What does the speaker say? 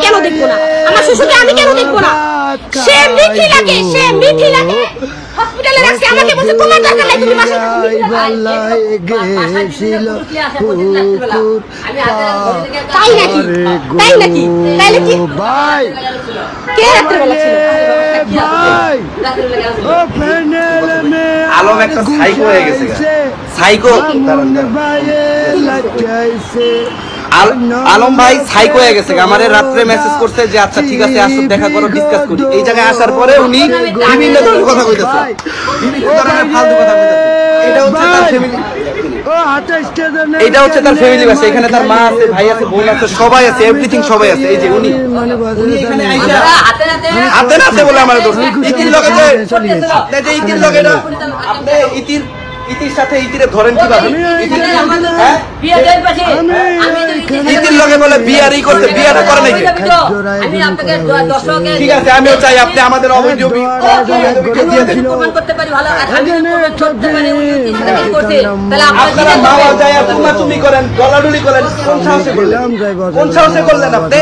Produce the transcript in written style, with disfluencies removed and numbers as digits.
কেন দেখবো না? আমার শ্বশুরকে আমি কেন দেখবো না? সে মিথিলাকে হসপিটালে রাখছে, আমাকে বলছে তোমার দরকার নাই, তুমি বাসায় থাকো। তাই নাকি? তাইলে কি ভাই কে রাত্রে বেলা ছিল? ভাই ও প্যানেল মে আলম একটা সাইকো হয়ে গেছে, সাইকো। আলম ভাই সাইকো হয়ে গেছে, আমারে রাত্রে মেসেজ করছে যে আচ্ছা ঠিক আছে আসো দেখা করো, ডিসকাস করি। এই জায়গায় আসার পরে উনি বিভিন্ন ধরনের কথা কইতেছে, বিভিন্ন ধরনের ফালতু কথা কইতেছে। এটা হচ্ছে তার ফ্যামিলি, এটা হচ্ছে তার ফ্যামিলি বাসা। এখানে তার মা আছে, ভাই আছে, বোন আছে, সবাই আছে, এভরিথিং সবাই আছে। এই যে উনি এখানে আইসা হাতে নাতে বলে আমার দোষ। ইতির লগে যে আপনি যে ইতির লগে না, আপনি ইতির সাথে ইতিরে ধরেন কিভাবে? হ্যাঁ ইতির লগে বলে বিয়ারই করতে, বিয়ারও করে নাকি? ঠিক আছে, আমিও চাই আপনি আমাদের অবৈধ আপনারা মাওয়া যায় তুমাতুমি করেন, গলাডুলি করেন, কোন সাহসে করলেন আপনি?